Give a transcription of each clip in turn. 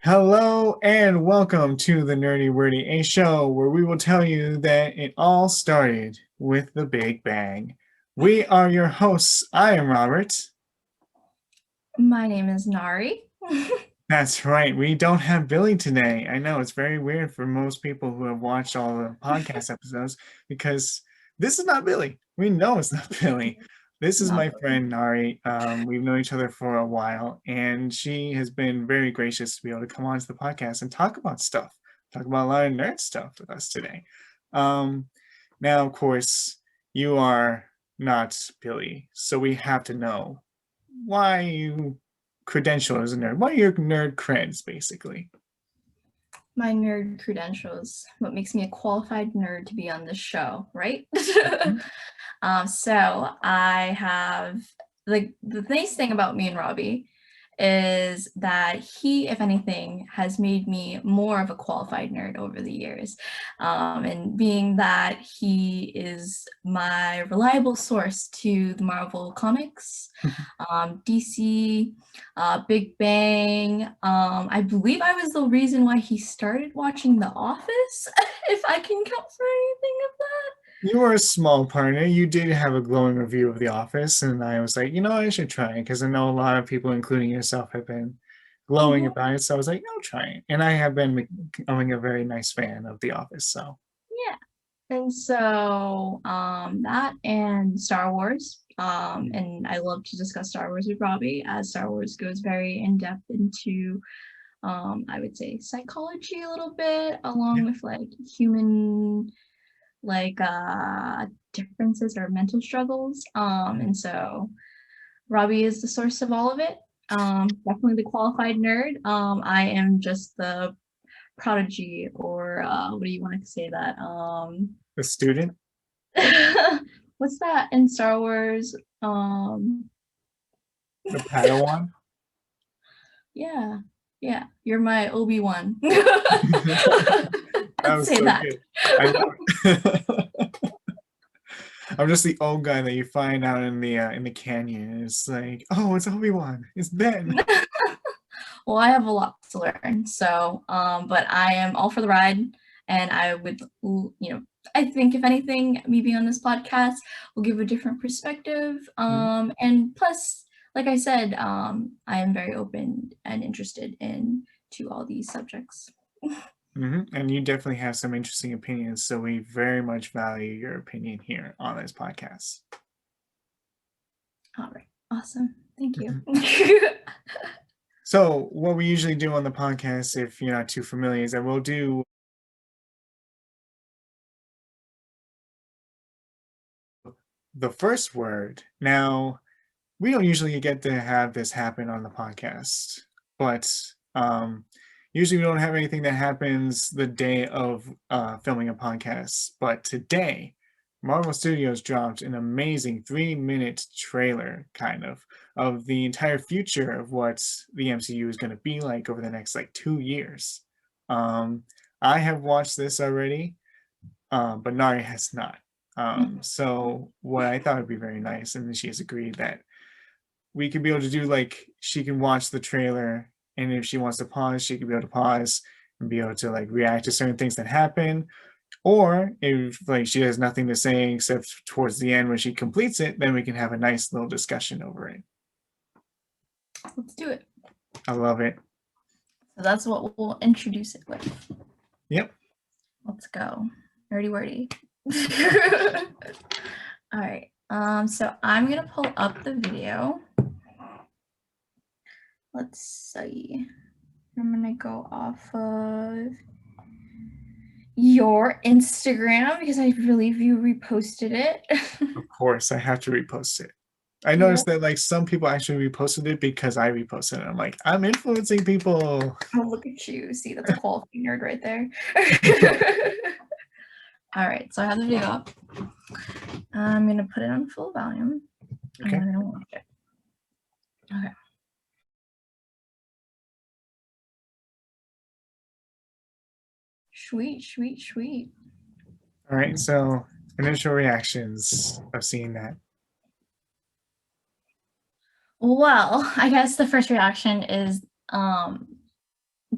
Hello and welcome to the Nerdy Wordy, a show where we will tell you that it all started with the Big Bang. We are your hosts. I am Robert. My name is Narie. That's right. We don't have Billy today. I know it's very weird for most people who have watched all the podcast episodes because this is not Billy. We know it's not Billy. This is Not my really. friend Nari. We've known each other for a while, and she has been very gracious to be able to come onto the podcast and talk about stuff, talk about a lot of nerd stuff with us today. Um, Now, of course, you are not Billy, so we have to know why you credential as a nerd. What are your nerd creds, basically? My nerd credentials. What makes me a qualified nerd to be on this show, right? Mhm. So I have the nice thing about me and Robbie is that he, if anything, has made me more of a qualified nerd over the years. And being that he is my reliable source to the Marvel comics, DC, Big Bang. I believe I was the reason why he started watching The Office, if I can count for anything of that. You were a small partner. You did have a glowing review of The Office, and I was like, I should try it because I know a lot of people, including yourself, have been glowing Mhm. about it. So I was like, I'll try it. And I have been becoming a very nice fan of The Office. So, Yeah. And so that and Star Wars. And I love to discuss Star Wars with Robbie, as Star Wars goes very in depth into, I would say, psychology a little bit, yeah. along with like human differences or mental struggles. And so Robbie is the source of all of it. Definitely the qualified nerd. I am just the prodigy, or what do you want to say that? The student, What's that in Star Wars? Um, the Padawan. yeah, yeah, you're my Obi-Wan. That Let's was say so that. good. I love it. I'm just the old guy that you find out in the canyon. It's like, oh, it's Obi-Wan. It's Ben. Well, I have a lot to learn, so but I am all for the ride, and I would, I think if anything, me being on this podcast will give a different perspective, Mhm. and plus, like I said, I am very open and interested in to all these subjects. And you definitely have some interesting opinions, so we very much value your opinion here on this podcast. All right, awesome, thank you. Mhm. So, what we usually do on the podcast, if you're not too familiar, is that we'll do the first word. Now, we don't usually get to have this happen on the podcast, but usually we don't have anything that happens the day of filming a podcast. But today, Marvel Studios dropped an amazing 3-minute trailer, kind of the entire future of what the MCU is going to be like over the next like 2 years. Um, I have watched this already, but Nari has not. So what I thought would be very nice, and she has agreed that we could be able to do like she can watch the trailer, and if she wants to pause, she could be able to pause and be able to like react to certain things that happen. Or if like she has nothing to say except towards the end when she completes it, then we can have a nice little discussion over it. Let's do it. I love it. So that's what we'll introduce it with. Yep. Let's go. Nerdy wordy. All right. So I'm gonna pull up the video. Let's see. I'm gonna go off of your Instagram because I believe you reposted it. Of course, I have to repost it. I Yep. noticed that like some people actually reposted it because I reposted it. I'm like, I'm influencing people. Oh, look at you. See, that's a quality nerd right there. All right, so I have the video up. I'm gonna put it on full volume. And Okay. we're gonna watch it. Okay. Sweet, sweet, sweet. All right. So initial reactions of seeing that. Well, I guess the first reaction is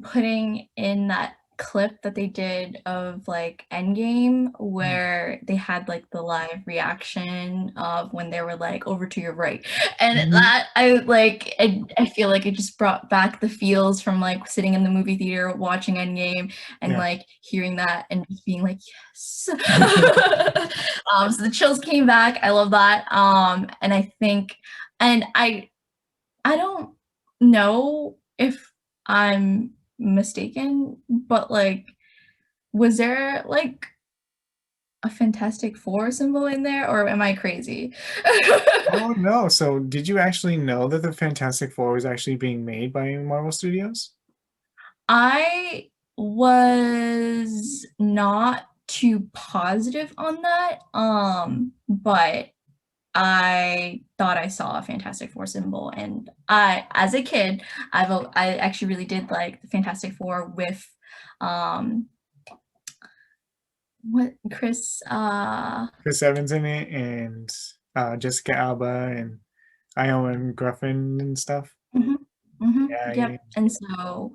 putting in that clip that they did of like Endgame Mm. where they had like the live reaction of when they were like over to your right, and Mhm. that I feel like it just brought back the feels from like sitting in the movie theater watching Endgame and Yeah. like hearing that and just being like yes. So the chills came back. I love that. And I think and I don't know if I'm mistaken, but like, was there like a Fantastic Four symbol in there, or am I crazy? Oh, no. So did you actually know that the Fantastic Four was actually being made by Marvel Studios? I was not too positive on that, Mm. but I thought I saw a Fantastic Four symbol, and as a kid, I actually really did like the Fantastic Four with, um, what Chris, Chris Evans in it and Jessica Alba and Iowan Gruffin and stuff. mhm, mhm, Yeah, yeah. yep, and so,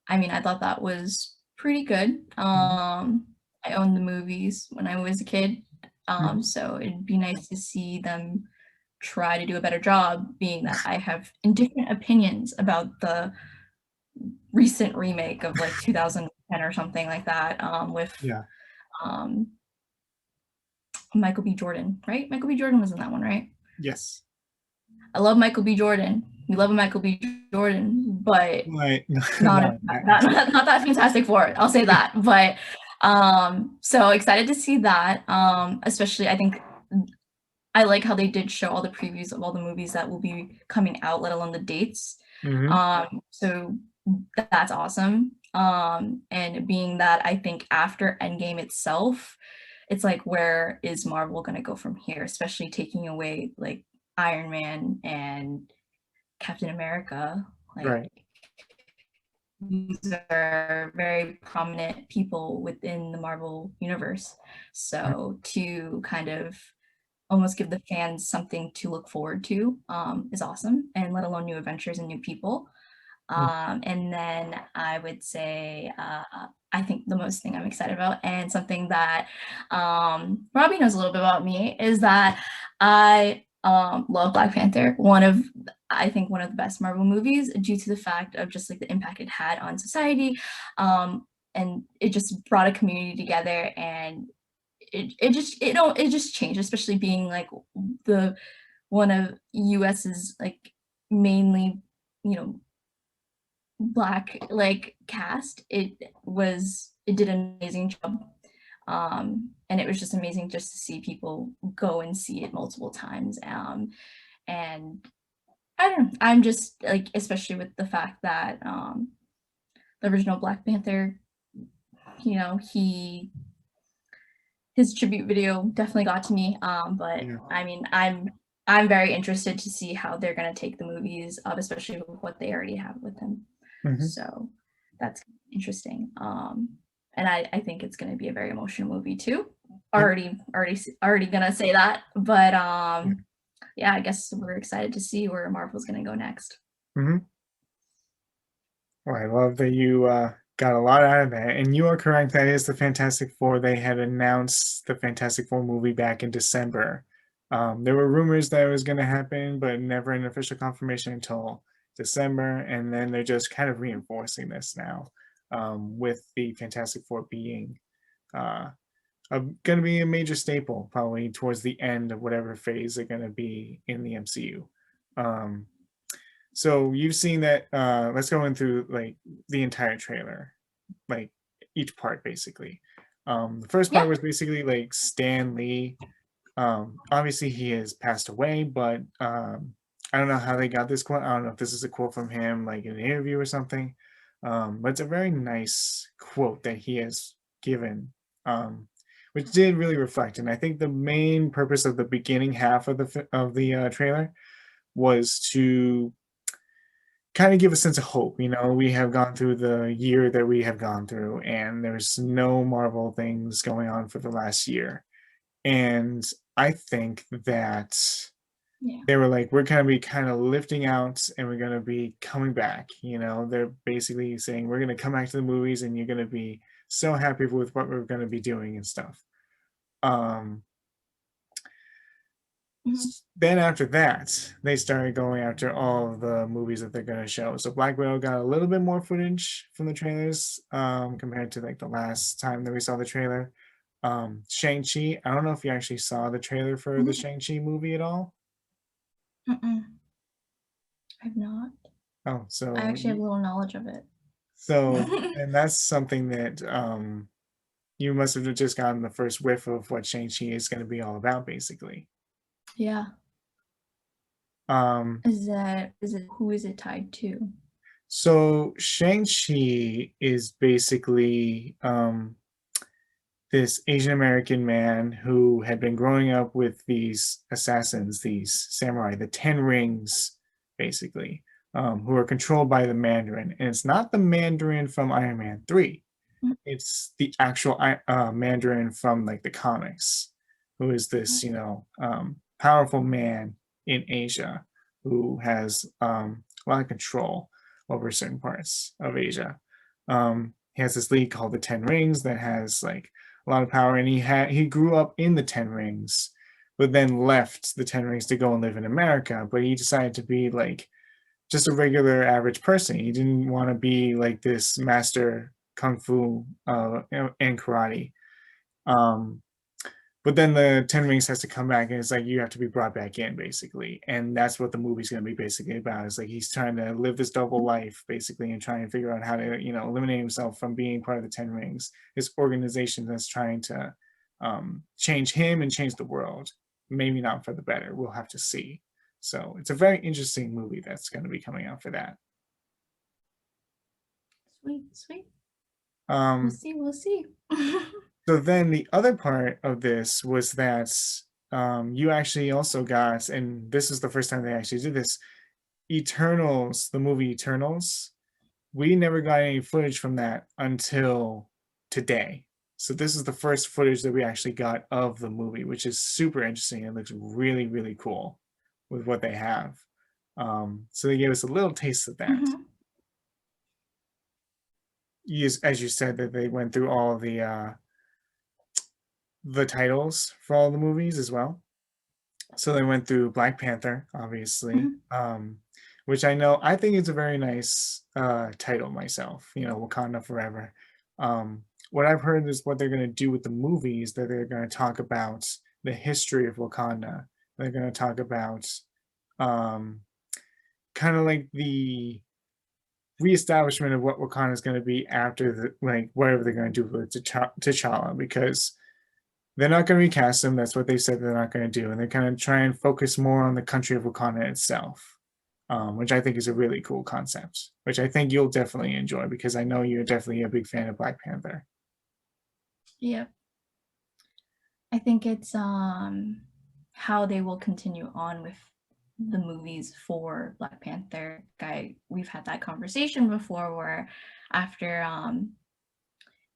I mean, I thought that was pretty good. Mhm. I owned the movies when I was a kid, Mhm. so it'd be nice to see them try to do a better job, being that I have indifferent opinions about the recent remake of like 2010 or something like that, with Yeah. um, Michael B. Jordan, right? Michael B. Jordan was in that one, right? Yes. I love Michael B. Jordan. We love a Michael B. Jordan, but Like, not not not, that. not that Fantastic Four. I'll say that. But so excited to see that. Especially I think I like how they did show all the previews of all the movies that will be coming out, let alone the dates. Mhm. So that's awesome. And being that I think after Endgame itself, it's like where is Marvel gonna go from here, especially taking away like Iron Man and Captain America. Like Right. these are very prominent people within the Marvel universe. Mm. So to kind of almost give the fans something to look forward to is awesome, and let alone new adventures and new people. Mm. And then I would say, I think the most thing I'm excited about, and something that Robbie knows a little bit about me, is that I love Black Panther. I think one of the best Marvel movies, due to the fact of just like the impact it had on society, and it just brought a community together, and it just changed, especially being like the one of US's like mainly, you know, black like cast. It did an amazing job. And it was just amazing just to see people go and see it multiple times. And I don't know, I'm just like, especially with the fact that the original Black Panther, you know, his tribute video definitely got to me. But Yeah. I mean, I'm very interested to see how they're gonna take the movies up, especially with what they already have with him. Mhm. So that's interesting. And I think it's gonna be a very emotional movie too. Yep. Already gonna say that, but Yeah. yeah, I guess we're excited to see where Marvel's gonna go next. Mhm. Well, I love that you got a lot out of that. And you are correct. That is the Fantastic Four. They had announced the Fantastic Four movie back in December. There were rumors that it was going to happen, but never an official confirmation until December. And then they're just kind of reinforcing this now, with the Fantastic Four being uh, going to be a major staple probably towards the end of whatever phase they're going to be in the MCU. Um, so you've seen that. Let's go in through like the entire trailer, like each part basically. The first part Yeah. was basically like Stan Lee. Obviously he has passed away, but I don't know how they got this quote. I don't know if this is a quote from him, like in an interview or something. But it's a very nice quote that he has given, which did really reflect. And I think the main purpose of the beginning half of the trailer was to kind of give a sense of hope. You know, we have gone through the year that we have gone through, and there's no Marvel things going on for the last year. And I think that Yeah. they were like, we're going to be kind of lifting out and we're going to be coming back. They're basically saying we're going to come back to the movies and you're going to be so happy with what we're going to be doing and stuff. Um, Mhm. then after that, they started going after all of the movies that they're going to show. So Black Widow got a little bit more footage from the trailers compared to like the last time that we saw the trailer. Shang-Chi, I don't know if you actually saw the trailer for the Mhm. Shang-Chi movie at all. Mm-mm. I've not. Oh, I actually have little knowledge of it. and that's something that you must have just gotten the first whiff of what Shang-Chi is going to be all about, basically. Yeah. Um, Is it who is it tied to? so Shang-Chi is basically this Asian American man who had been growing up with these assassins, these samurai, the Ten Rings, basically, who are controlled by the Mandarin. And it's not the Mandarin from Iron Man 3. Mm. It's the actual Mandarin from like the comics, who is this, powerful man in Asia who has a lot of control over certain parts of Asia. He has this league called the Ten Rings that has like a lot of power, and he grew up in the Ten Rings, but then left the Ten Rings to go and live in America. But he decided to be like just a regular average person. He didn't want to be like this master kung fu and karate. Um, but then the Ten Rings has to come back, and it's like you have to be brought back in, basically. And that's what the movie's going to be basically about. It's like he's trying to live this double life, basically, and try and figure out how to, eliminate himself from being part of the Ten Rings. This organization that's trying to change him and change the world. Maybe not for the better. We'll have to see. So it's a very interesting movie that's going to be coming out for that. Sweet, sweet. We'll Um, see. We'll see. so then the other part of this was that you actually also got, and this is the first time they actually did this, Eternals, the movie Eternals. We never got any footage from that until today. So this is the first footage that we actually got of the movie, which is super interesting. It looks really, really cool with what they have. So they gave us a little taste of that. Mhm. As you said, that they went through all the titles for all the movies as well. So they went through Black Panther, obviously, Mhm. which I think it's a very nice title myself. Wakanda Forever. What I've heard is what they're going to do with the movies. That they're going to talk about the history of Wakanda. They're going to talk about um, kind of like the reestablishment of what Wakanda is going to be after whatever they're going to do with T'Challa, because they're not going to recast him. That's what they said they're not going to do, and they're going to try and focus more on the country of Wakanda itself, which I think is a really cool concept. Which I think you'll definitely enjoy because I know you're definitely a big fan of Black Panther. Yep. I think it's how they will continue on with the movies for Black Panther. We've had that conversation before where after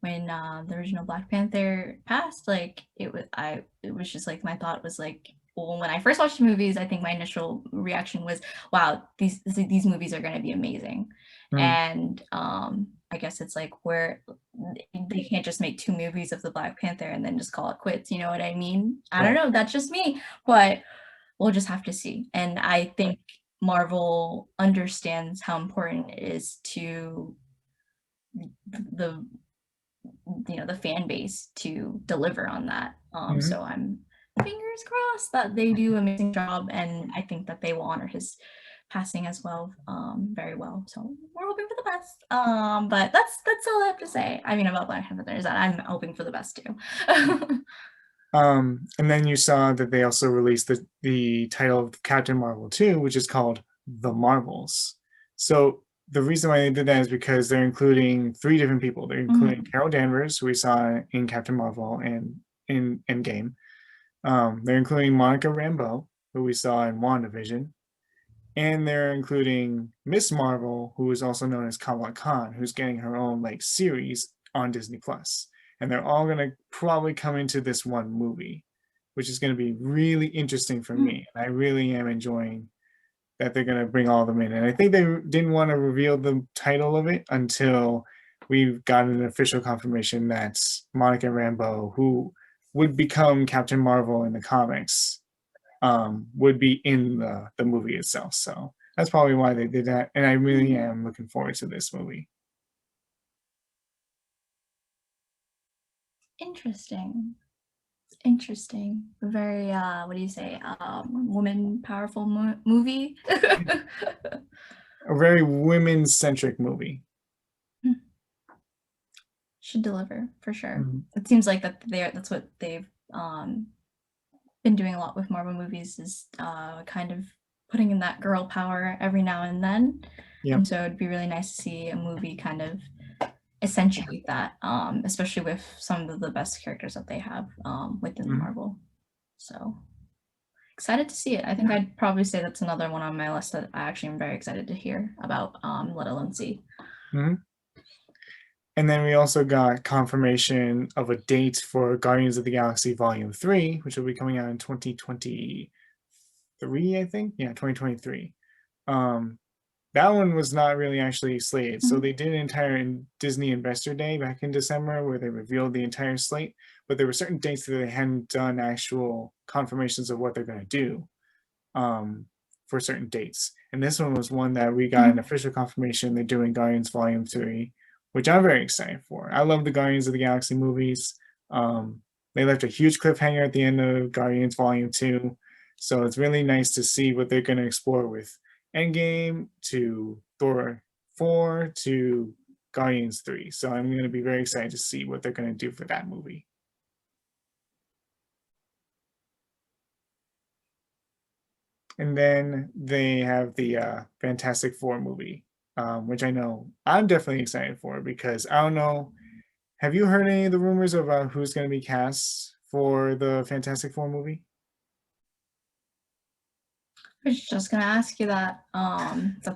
when the original Black Panther passed, like it was just like my thought was like, well, when I first watched the movies, I think my initial reaction was, wow, these movies are going to be amazing. Mm, And I guess it's like where they can't just make two movies of the Black Panther and then just call it quits. You know what I mean? I don't right. know. That's just me, but we'll just have to see. And I think Marvel understands how important it is to the the fan base to deliver on that. Mhm. So I'm fingers crossed that they do an amazing job, and I think that they will honor his passing as well, very well. So we're hoping for the best. But that's all I have to say. I mean about Black Panther is that I'm hoping for the best too. And then you saw that they also released the title of Captain Marvel 2, which is called The Marvels. So the reason why they did that is because they're including three different people. They're including Mhm. Carol Danvers, who we saw in Captain Marvel and in Endgame. They're including Monica Rambeau, who we saw in WandaVision, and they're including Miss Marvel, who is also known as Kamala Khan, who's getting her own like series on Disney Plus. And they're all gonna probably come into this one movie. which is going to be really interesting for me. And I really am enjoying that they're going to bring all of them in. And I think they didn't want to reveal the title of it until we've gotten an official confirmation that Monica Rambeau, who would become Captain Marvel in the comics, would be in the movie itself. So that's probably why they did that. And I really am looking forward to this movie. Interesting. Interesting. Very what do you say? Woman powerful movie. A very women-centric movie. Should deliver for sure. Mm-hmm. It seems like that's what they've been doing a lot with Marvel movies, is kind of putting in that girl power every now and then. Yeah. And so it'd be really nice to see a movie kind of accentuate that, especially with some of the best characters that they have within Marvel. So excited to see it. I think I'd probably say that's another one on my list that I actually am very excited to hear about, let alone see. Mm-hmm. And then we also got confirmation of a date for Guardians of the Galaxy Volume 3, which will be coming out in 2023, I think. Yeah, 2023. That one was not really actually slated. So they did an entire Disney Investor Day back in December where they revealed the entire slate, but there were certain dates that they hadn't done actual confirmations of what they're going to do for certain dates. And this one was one that we got an official confirmation they're doing Guardians Volume 3, which I'm very excited for. I love the Guardians of the Galaxy movies. They left a huge cliffhanger at the end of Guardians Volume 2. So it's really nice to see what they're going to explore with Endgame to Thor 4 to Guardians 3. So I'm going to be very excited to see what they're going to do for that movie. And then they have the Fantastic Four movie, which I know I'm definitely excited for because I don't know. Have you heard any of the rumors about who's going to be cast for the Fantastic Four movie? I was just gonna ask you that,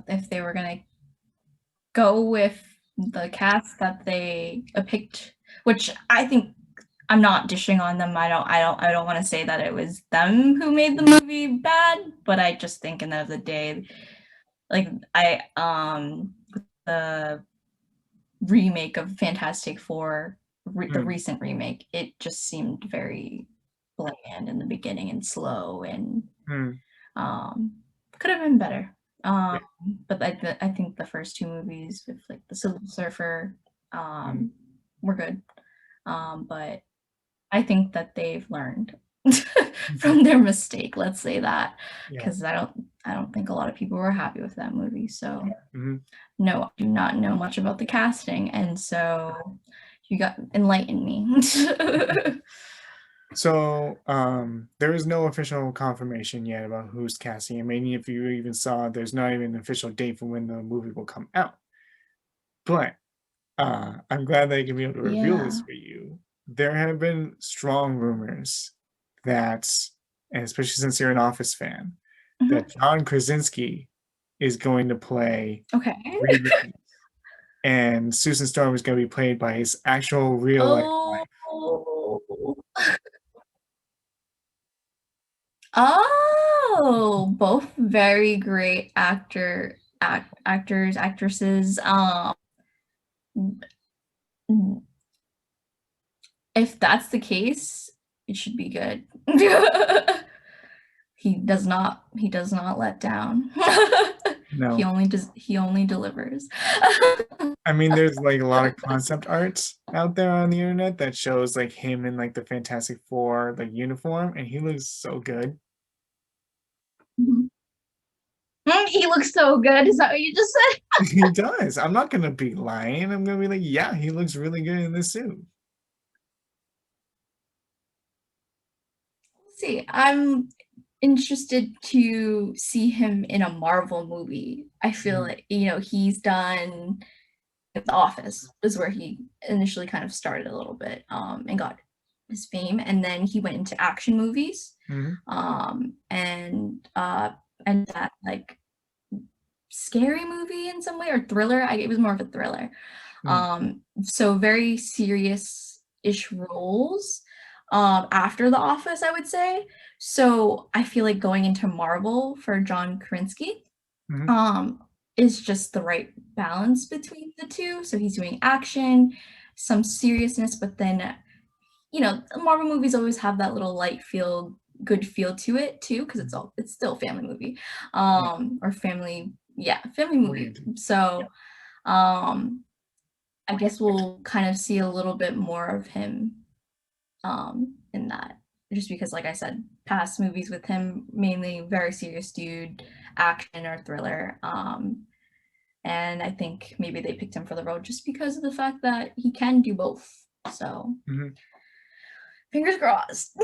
if they were gonna go with the cast that they picked, which I think I'm not dishing on them. I don't want to say that it was them who made the movie bad, but I just think in the end of the day, like the remake of Fantastic Four, the recent remake, it just seemed very bland in the beginning and slow and could have been better. But I think the first two movies with like the Silver Surfer were good. But I think that they've learned from their mistake. Let's say that, because I don't think a lot of people were happy with that movie. So no, I do not know much about the casting, and so you got enlighten me. So there is no official confirmation yet about who's casting. I mean, if you even saw, there's not even an official date for when the movie will come out. But I'm glad that I can be able to reveal this for you. There have been strong rumors that, and especially since you're an Office fan, that John Krasinski is going to play Reed Richards, and Susan Storm is going to be played by his actual real life wife. Oh, both very great actors, actresses. If that's the case, it should be good. He does not let down. No. He only delivers. I mean, there's like a lot of concept art out there on the internet that shows like him in like the Fantastic Four like uniform, and he looks so good. He looks so good. Is that what you just said? He does. I'm not gonna be lying. I'm gonna be like, yeah, he looks really good in this suit. See, I'm interested to see him in a Marvel movie. I feel like, he's done The Office is where he initially kind of started a little bit and got his fame, and then he went into action movies and that like scary movie in some way, or thriller. It was more of a thriller. So very serious-ish roles. after The Office, I would say. So I feel like going into Marvel for John Krasinski Mhm. um, is just the right balance between the two. So he's doing action, some seriousness, but then, Marvel movies always have that little light feel, good feel to it too, because it's still a family movie, Yeah. or family movie. Oriented. So um, I guess we'll kind of see a little bit more of him in that. Just because, like I said, past movies with him, mainly very serious dude, action or thriller. And I think maybe they picked him for the role just because of the fact that he can do both. So Mhm. fingers crossed.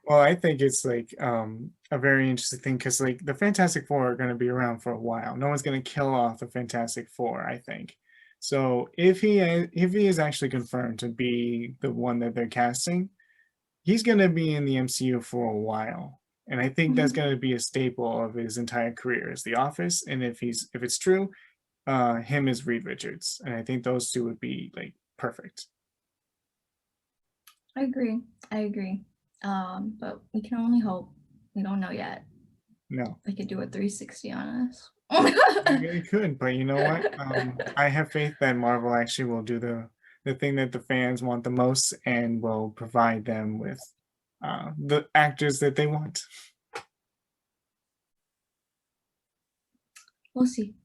Well, I think it's like a very interesting thing because like the Fantastic Four are going to be around for a while. No one's going to kill off the Fantastic Four, I think. So if he is actually confirmed to be the one that they're casting, he's going to be in the MCU for a while. And I think that's Mhm. going to be a staple of his entire career is The Office. And if it's true, him as Reed Richards. And I think those two would be like perfect. I agree. I agree. But we can only hope. We don't know yet. No. They could do a 360 on us. They really could, but you know what? I have faith that Marvel actually will do the thing that the fans want the most and will provide them with the actors that they want. We'll see.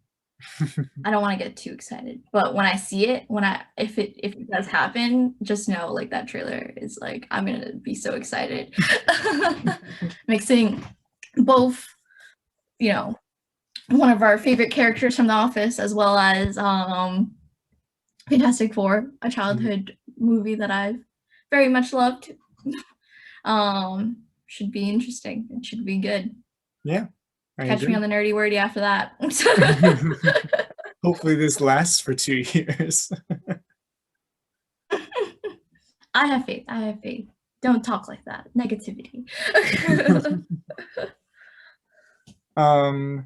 I don't want to get too excited, but when I see it, if it does happen, just know like that trailer is like I'm gonna be so excited. Mixing both, you know, one of our favorite characters from The Office as well as Fantastic Four, a Mhm. childhood movie that I've very much loved. Should be interesting. It should be good. Yeah, I Catch me on agree. the nerdy wordy after that. Hopefully, this lasts for 2 years. I have faith. I have faith. Don't talk like that. Negativity.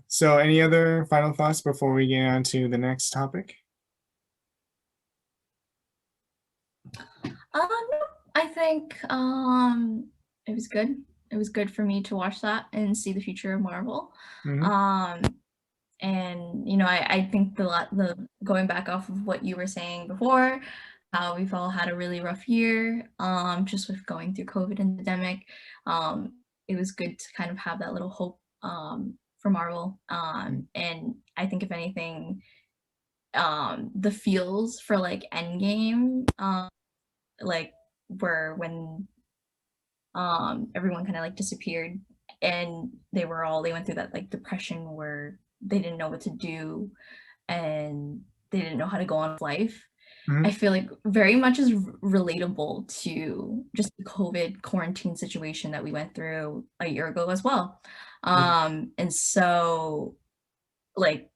So any other final thoughts before we get on to the next topic? No, I think it was good. It was good for me to watch that and see the future of Marvel. Hmm. Um, and I think the going back off of what you were saying before, how we've all had a really rough year, just with going through COVID and pandemic. It was good to kind of have that little hope for Marvel. And I think if anything, the feels for like Endgame, like were when everyone kind of like disappeared and they went through that like depression where they didn't know what to do and they didn't know how to go on with life. I Hmm. feel like very much is relatable to just the COVID quarantine situation that we went through a year ago as well. Yeah. And so like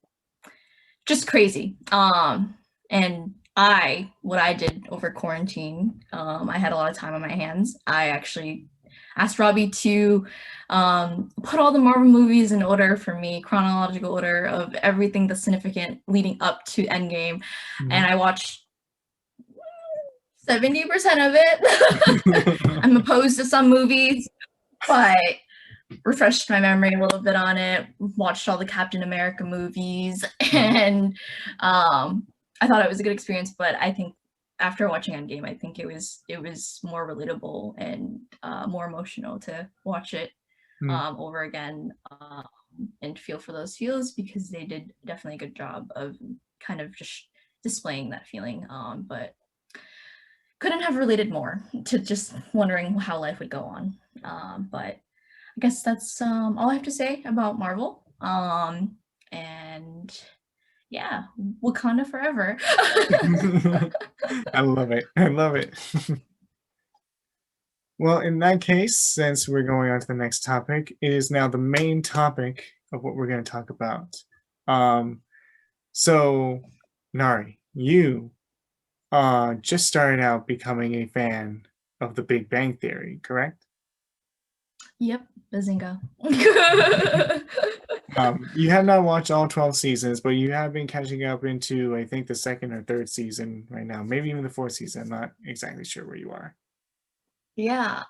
just crazy. And what I did over quarantine, I had a lot of time on my hands. I actually asked Robbie to put all the Marvel movies in order for me, chronological order of everything that's significant leading up to Endgame. And Mhm. I watched 70% of it. I'm opposed to some movies, but refreshed my memory a little bit on it, watched all the Captain America movies, Mhm. and I thought it was a good experience. But I think after watching Endgame, I think it was more relatable and more emotional to watch it Mhm. over again and feel for those feels because they did definitely a good job of kind of just displaying that feeling. But couldn't have related more to just wondering how life would go on. But I guess that's all I have to say about Marvel. And yeah, Wakanda forever. I love it. I love it. Well, in that case, since we're going on to the next topic, it is now the main topic of what we're going to talk about. Um, so, Nari, you just started out becoming a fan of The Big Bang Theory, correct? Yep, Bazinga. You have not watched all 12 seasons, but you have been catching up into, I think, the second or third season right now, maybe even the fourth season. I'm not exactly sure where you are. Yeah.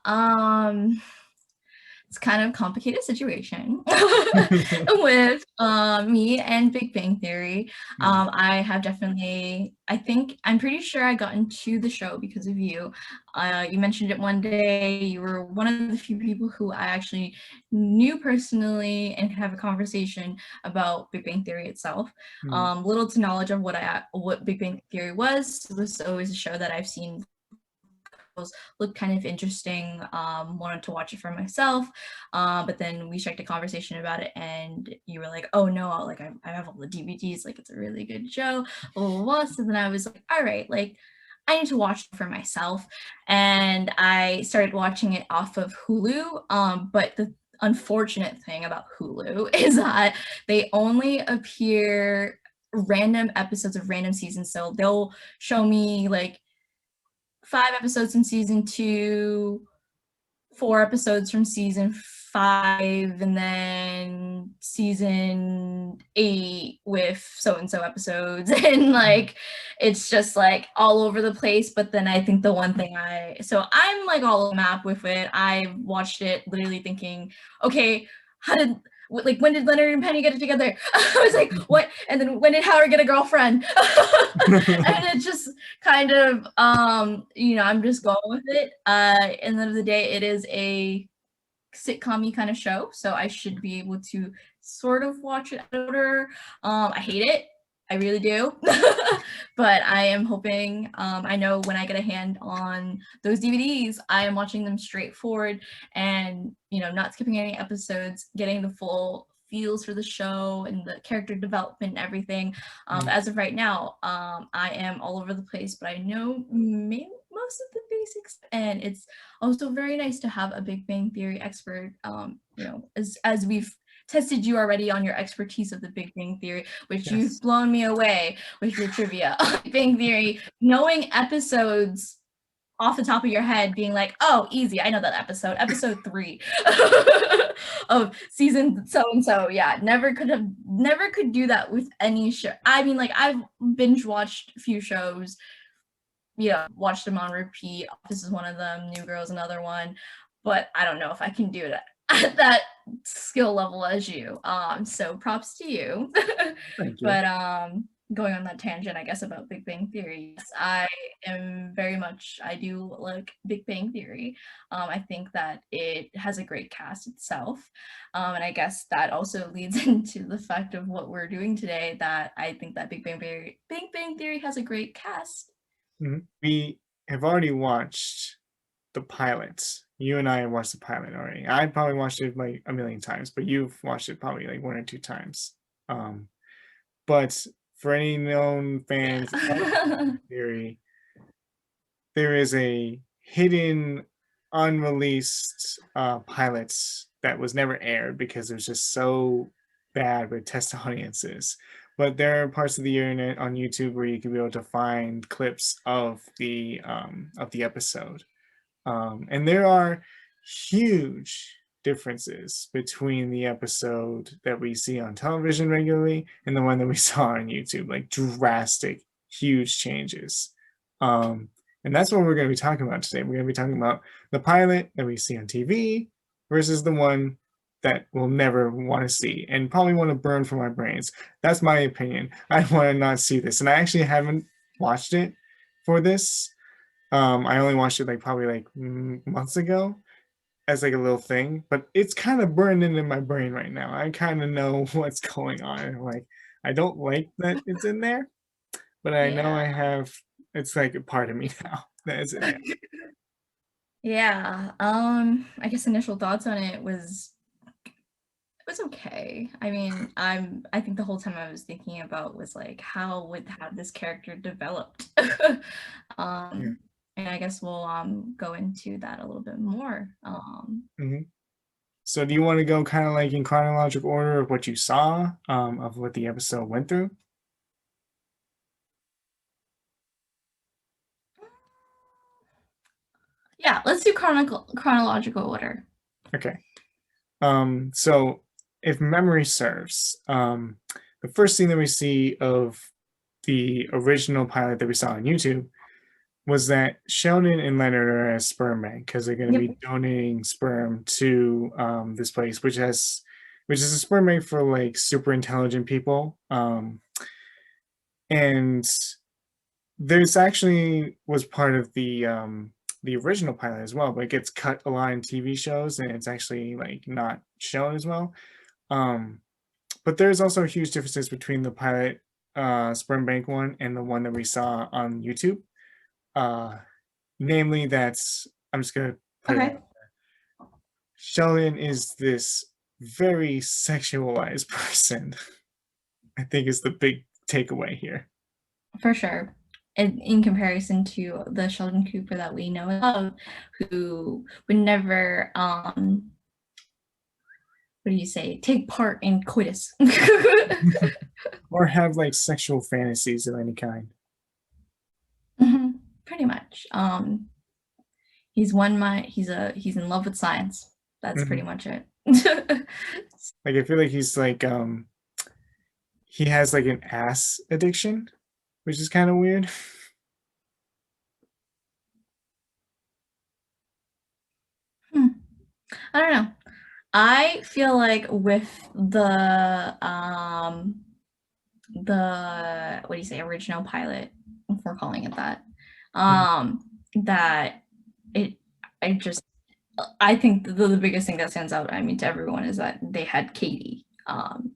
It's kind of a complicated situation with me and Big Bang Theory. Mm, I have definitely, I think, I'm pretty sure I got into the show because of you. You mentioned it one day. You were one of the few people who I actually knew personally and could have a conversation about Big Bang Theory itself. mm, Little to knowledge of what Big Bang Theory was always a show that I've seen looked kind of interesting. Wanted to watch it for myself, but then we checked a conversation about it, and you were like, "Oh no, like I have all the DVDs. Like it's a really good show." Blah, blah, blah. So then I was like, "All right, like." I need to watch it for myself, and I started watching it off of Hulu. But the unfortunate thing about Hulu is that they only appear random episodes of random seasons. So they'll show me like 5 episodes in season 2, 4 episodes from season 5, and then season 8 with so and so episodes. And mm. like, it's just like all over the place. But then I think the one thing I'm like all over the map with it. I watched it literally thinking, okay, how did like when did Leonard and Penny get it together? I was like, what? And then when did Howard get a girlfriend? And it just kind of I'm just going with it. At the end of the day, it is a sitcom kind of show, so I should be able to sort of watch it out of order. I hate it. I really do. But I am hoping, I know when I get a hand on those DVDs, I am watching them straight forward and, not skipping any episodes, getting the full feels for the show and the character development and everything. Mm, As of right now, I am all over the place, but I know maybe most of the basics, and it's also very nice to have a Big Bang Theory expert, as we've tested you already on your expertise of the Big Bang Theory, which you've yes. blown me away with your trivia on Big Bang Theory, knowing episodes off the top of your head, being like, oh, easy, I know that episode 3 of season so and so. Yeah, never could do that with any show. I mean, like, I've binge watched a few shows, watched them on repeat. Office is one of them, New Girl's another one, but I don't know if I can do it at that skill level as you. So props to you. Thank you. But going on that tangent, I guess, about Big Bang Theory, yes, I do like Big Bang Theory. I think that it has a great cast itself. And I guess that also leads into the fact of what we're doing today, that I think that Big Bang Theory has a great cast. Mhm. We have already watched the pilot. You and I have watched the pilot already. I probably watched it like a million times, but you've watched it probably like 1 or 2 times. Um, but for any known fans of Yeah. Theory, there is a hidden, unreleased pilot that was never aired because it was just so bad with test audiences. But there are parts of the internet on YouTube where you can be able to find clips of the episode, and there are huge differences between the episode that we see on television regularly and the one that we saw on YouTube, like drastic, huge changes. Um, and that's what we're going to be talking about today. We're going to be talking about the pilot that we see on TV versus the one that we'll never want to see and probably want to burn from our brains. That's my opinion. I want to not see this. And I actually haven't watched it for this. I only watched it like probably like months ago as like a little thing, but it's kind of burned into my brain right now. I kind of know what's going on. Like, I don't like that it's in there, but I know Yeah. I have. It's like a part of me now that is in there. Yeah. I guess initial thoughts on it was okay. I mean, I think the whole time I was thinking about was like, how would have this character developed? Yeah. um and I guess we'll go into that a little bit more. Hmm. So, do you want to go kind of like in chronological order of what you saw, of what the episode went through? Yeah, let's do chronological order. Okay. So if memory serves, the first thing that we see of the original pilot that we saw on YouTube was that Sheldon and Leonard are at a sperm bank because they're going to Yep. be donating sperm to this place, which is a sperm bank for like super intelligent people. And there's actually was part of the original pilot as well, but it gets cut a lot in TV shows, and it's actually like not shown as well. Um, but there's also huge differences between the pilot sperm bank one and the one that we saw on YouTube. Uh, Namely, that's I'm just gonna put it Okay. out. Sheldon is this very sexualized person. I think is the big takeaway here. For sure. In comparison to the Sheldon Cooper that we know and love, who would never what do you say, take part in coitus. Or have like sexual fantasies of any kind. Pretty much. He's one mind. He's in love with science. That's pretty Mhm. much it. Like I feel like he's like he has like an ass addiction, which is kind of weird. I don't know. I feel like with the what do you say, original pilot, if we're calling it that, that it I think the biggest thing that stands out, I mean, to everyone, is that they had Katie,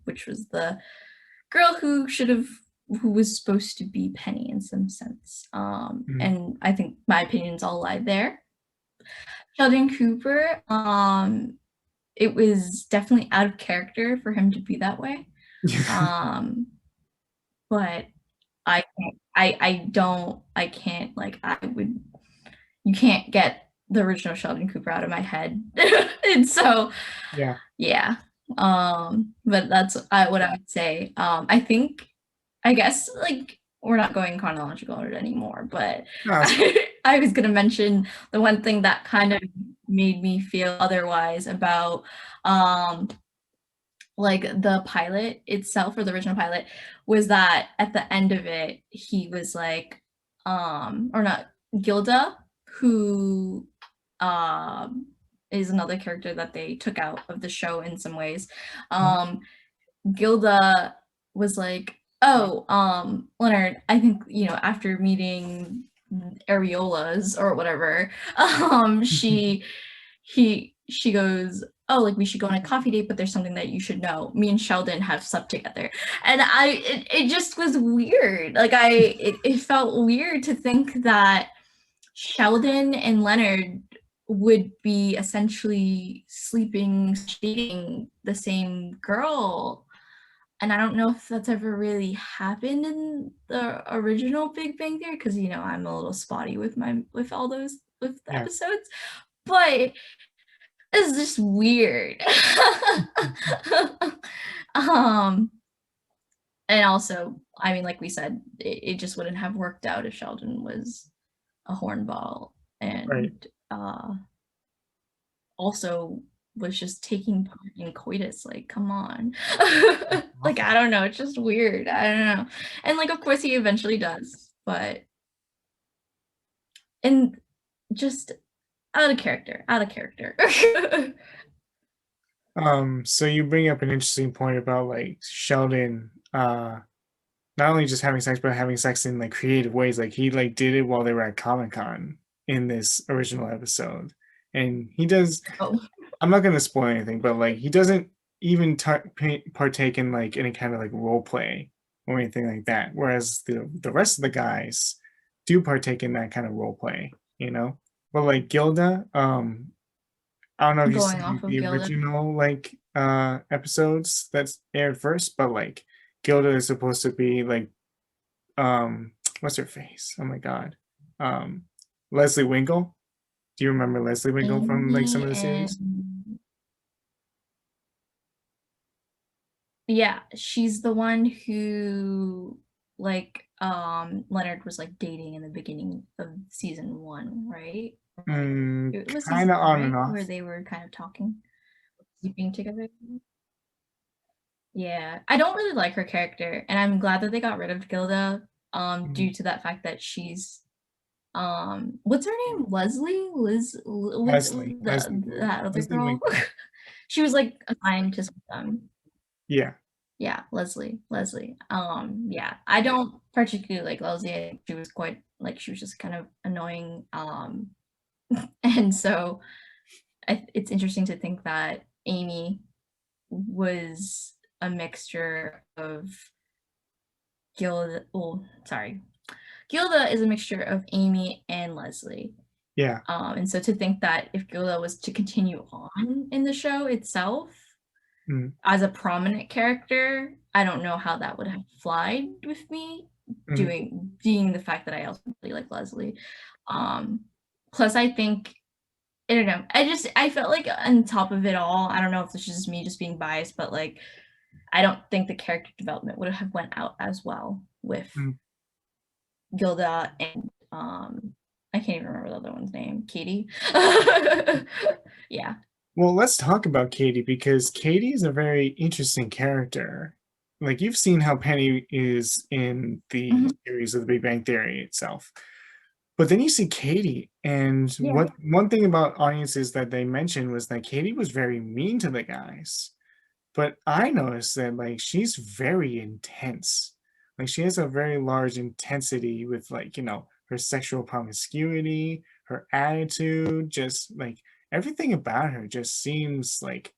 which was the girl who was supposed to be Penny in some sense. Mhm. And I think my opinions all lie there. Sheldon Cooper, it was definitely out of character for him to be that way. But I can't, like, you can't get the original Sheldon Cooper out of my head. And so, Yeah. yeah. But that's what I would say. I guess, like, we're not going chronological order anymore, but No, that's fine. I was gonna mention the one thing that kind of made me feel otherwise about like the pilot itself, or the original pilot, was that at the end of it he was like or not, Gilda, who is another character that they took out of the show in some ways. Mhm. Gilda was like, oh, Leonard, I think, after meeting areolas or whatever, she goes, oh, like, we should go on a coffee date, but there's something that you should know. Me and Sheldon have slept together. And it just was weird. Like, it felt weird to think that Sheldon and Leonard would be essentially sleeping, dating the same girl. And I don't know if that's ever really happened in the original Big Bang Theory, because I'm a little spotty with all those with the Yeah. episodes, but it's just weird. um, and also, I mean, like we said, it just wouldn't have worked out if Sheldon was a hornball, Right. and also was just taking part in coitus. Like, come on. Like, I don't know, it's just weird. I don't know. And, like, of course he eventually does, but and just out of character, out of character. So you bring up an interesting point about like Sheldon not only just having sex but having sex in like creative ways. Like he like did it while they were at Comic-Con in this original episode. And he does Oh, I'm not going to spoil anything, but like he doesn't even partake in like any kind of like role play or anything like that, whereas the rest of the guys do partake in that kind of role play, you know. But like Gilda, I don't know if you going see off of the Gilda. original like episodes that's aired first, but like Gilda is supposed to be like what's her face? Oh my god. Um Leslie Winkle. Do you remember Leslie Winkle from like some Amy of the and series? yeah, she's the one who, like, Leonard was, like, dating in the beginning of season 1, right? It was Kind season of 1, on and right? Where off. they were kind of talking, sleeping together? Yeah, I don't really like her character, and I'm glad that they got rid of Gilda, Mhm. due to that fact that she's What's her name? Leslie? What's Leslie that other Leslie girl? Lincoln. She was like a scientist with them. Yeah. Yeah, Leslie. Yeah, I don't particularly like Leslie. I think she was quite like she was just kind of annoying. And so it's interesting to think that Amy was a mixture of Gilda. Oh, sorry, Gilda is a mixture of Amy and Leslie. Yeah. And so to think that if Gilda was to continue on in the show itself Mm, as a prominent character, I don't know how that would have flied with me, mhm, being the fact that I also really like Leslie. Um, Plus, I think I don't know. I felt like on top of it all, I don't know if this is just me just being biased, but like I don't think the character development would have went out as well with mm. Gilda and I can't even remember the other one's name. Katie. Yeah. Well, let's talk about Katie because Katie is a very interesting character. Like you've seen how Penny is in the Mhm. series of The Big Bang Theory itself. But then you see Katie, and Yeah. what one thing about audiences that they mentioned was that Katie was very mean to the guys. But I noticed that like she's very intense. Like she has a very large intensity with like, her sexual promiscuity, her attitude, just like everything about her just seems like,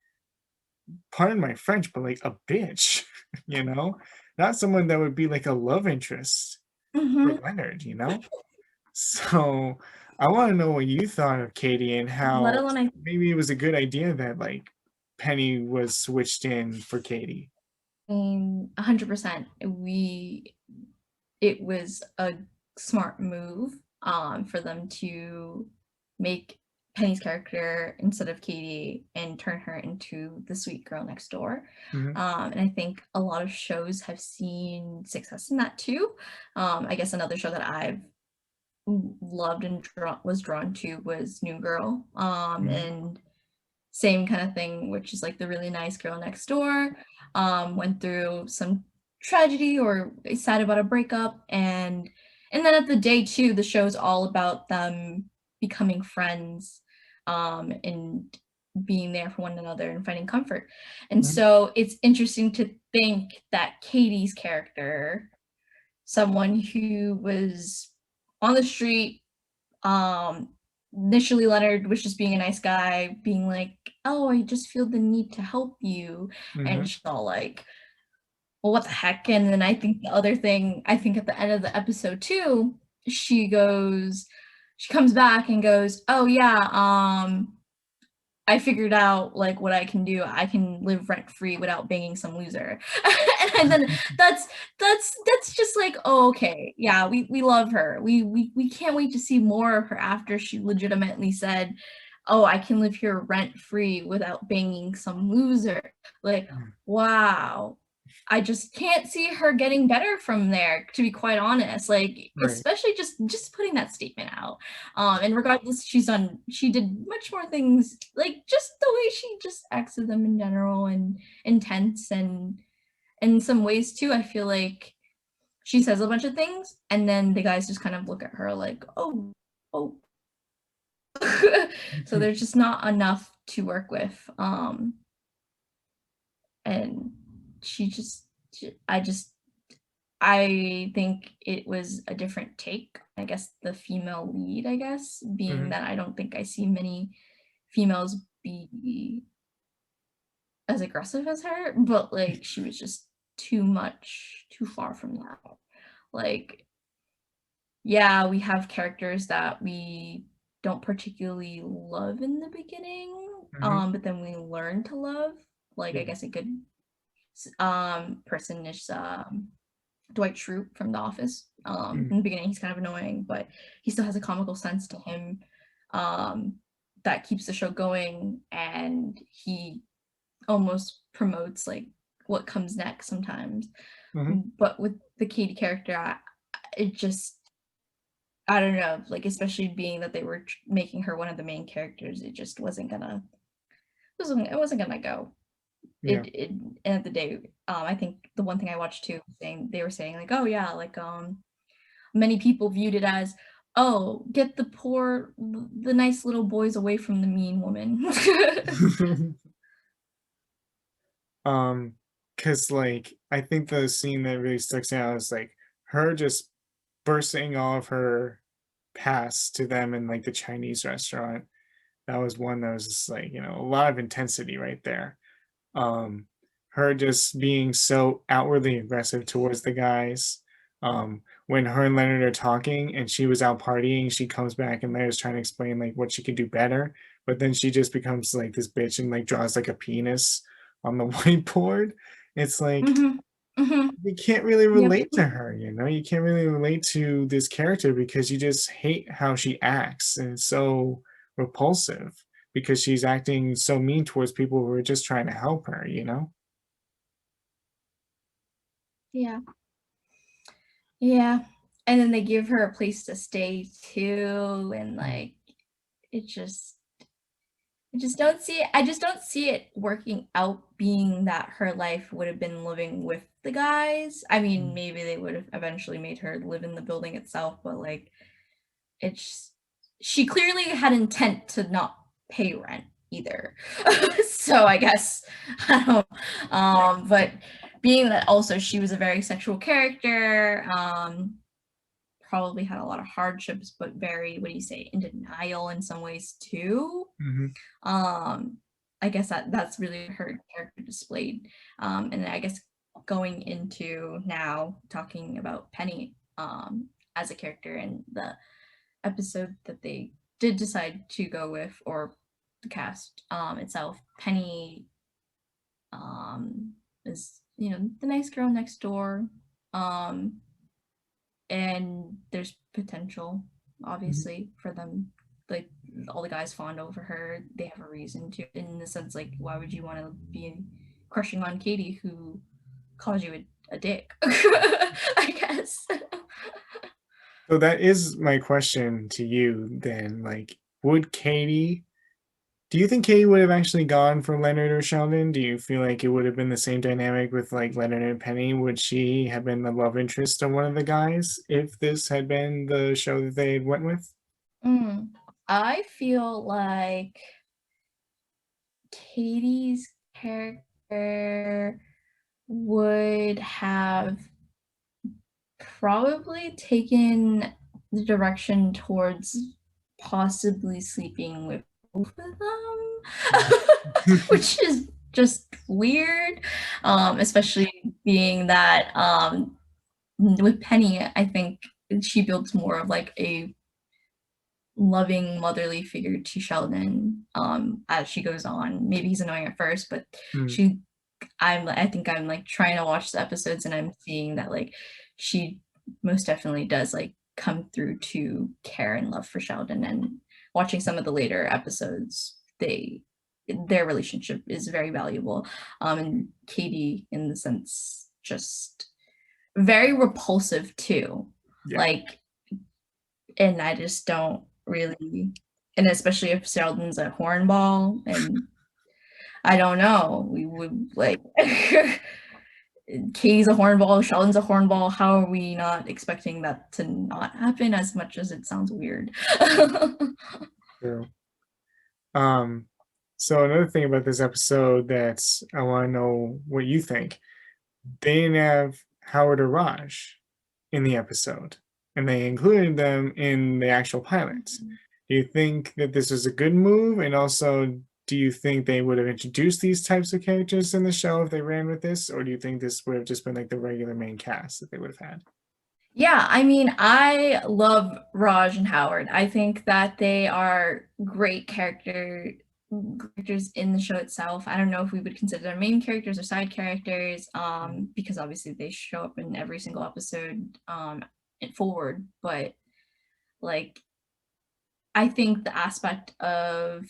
pardon my French, but like a bitch, you know? Not someone that would be like a love interest for Mhm. Leonard? So I want to know what you thought of Katie and Let how alone I maybe it was a good idea that like Penny was switched in for Katie. mean 100%. It was a smart move for them to make Penny's character instead of Katie and turn her into the sweet girl next door. Mhm, And I think a lot of shows have seen success in that too. I guess another show that I've loved and was drawn to was New Girl. mhm, And same kind of thing, which is like the really nice girl next door, went through some tragedy or is sad about a breakup, and then at the day two, the show's all about them becoming friends, and being there for one another and finding comfort. And mhm, so it's interesting to think that Katie's character, someone who was on the street, um, initially Leonard was just being a nice guy, being like, "Oh, I just feel the need to help you," and mhm, she's all like, "Well, what the heck?" And then I think the other thing, I think at the end of the episode too, she comes back and goes, "Oh yeah, I figured out like what I can do. I can live rent free without banging some loser." And then that's just like, oh, okay, yeah, we love her. We can't wait to see more of her after she legitimately said, "Oh, I can live here rent free without banging some loser." Like, mhm. wow. I just can't see her getting better from there, to be quite honest. Like, Right. especially just putting that statement out. And regardless, she did much more things, like just the way she just acts with them in general and intense, and in some ways too, I feel like she says a bunch of things and then the guys just kind of look at her like, oh, oh. So Mhm, there's just not enough to work with. And she just, I just, I think it was a different take. I guess the female lead, I guess, being mhm, that I don't think I see many females be as aggressive as her, but like she was just too far from that. Like, yeah, we have characters that we don't particularly love in the beginning, mhm. but then we learn to love. Like, I Yeah. guess a good person is Dwight Schrute from The Office. Mm, In the beginning, he's kind of annoying, but he still has a comical sense to him, um, that keeps the show going, and he almost promotes like what comes next sometimes. mhm. But with the Katie character, it just, I don't know, like especially being that they were making her one of the main characters, it just wasn't gonna go. Yeah. It End of the day, I think the one thing I watched too, saying they were saying like, oh yeah, like many people viewed it as, Oh, get the nice little boys away from the mean woman. Um, because like I think the scene that really sticks out is like her just bursting all of her past to them in like the Chinese restaurant. That was one that was just like, a lot of intensity right there. um Her just being so outwardly aggressive towards the guys. When her and Leonard are talking and she was out partying, she comes back and Leonard's trying to explain like what she could do better, but then she just becomes like this bitch and like draws like a penis on the whiteboard. It's like Mhm. Mhm. you can't really Yep. relate to her, you can't really relate to this character because you just hate how she acts, and it's so repulsive because she's acting so mean towards people who are just trying to help her. Yeah. Yeah. And then they give her a place to stay too, and, Mm, like, it just I just don't see it working out being that her life would have been living with the guys. I mean, mm, maybe they would have eventually made her live in the building itself, but, like, it's she clearly had intent to not pay rent either. So I guess I don't but being that also she was a very sexual character, probably had a lot of hardships, but very, what do you say, in denial in some ways too. mhm, Um, I guess that's really her character displayed. And I guess going into now talking about Penny as a character in the episode that they did decide to go with, or the cast itself, Penny is, the nice girl next door. Um, and there's potential, mhm. obviously, for them. Like, all the guys fawn over her, they have a reason to, in the sense, like, why would you want to be crushing on Katie, who calls you a dick? I guess. So that is my question to you then, like, would Katie do you think Katie would have actually gone for Leonard or Sheldon? Do you feel like it would have been the same dynamic with like Leonard and Penny? Would she have been the love interest of one of the guys if this had been the show that they went with? Mm. I feel like Katie's character would have probably taken the direction towards possibly sleeping with both of them, which is just weird, especially being that with Penny, I think she builds more of like a loving motherly figure to Sheldon as she goes on. Maybe he's annoying at first, but Mm, she I think I'm like trying to watch the episodes and I'm seeing that like she most definitely does like come through to care and love for Sheldon, and watching some of the later episodes, their relationship is very valuable. And Katie in the sense just very repulsive too. yeah. Like, and I just don't really, and especially if Sheldon's a hornball, and I don't know, we would like Katie's a hornball, Sheldon's a hornball. How are we not expecting that to not happen, as much as it sounds weird? True. Um, so another thing about this episode that I want to know what you think. They didn't have Howard or Raj in the episode, and they included them in the actual pilot. Do you think that this was a good move? And also, do you think they would have introduced these types of characters in the show if they ran with this? Or do you think this would have just been like the regular main cast that they would have had? Yeah, I mean, I love Raj and Howard. I think that they are great characters in the show itself. I don't know if we would consider them main characters or side characters, because obviously they show up in every single episode forward. But like, I think the aspect of,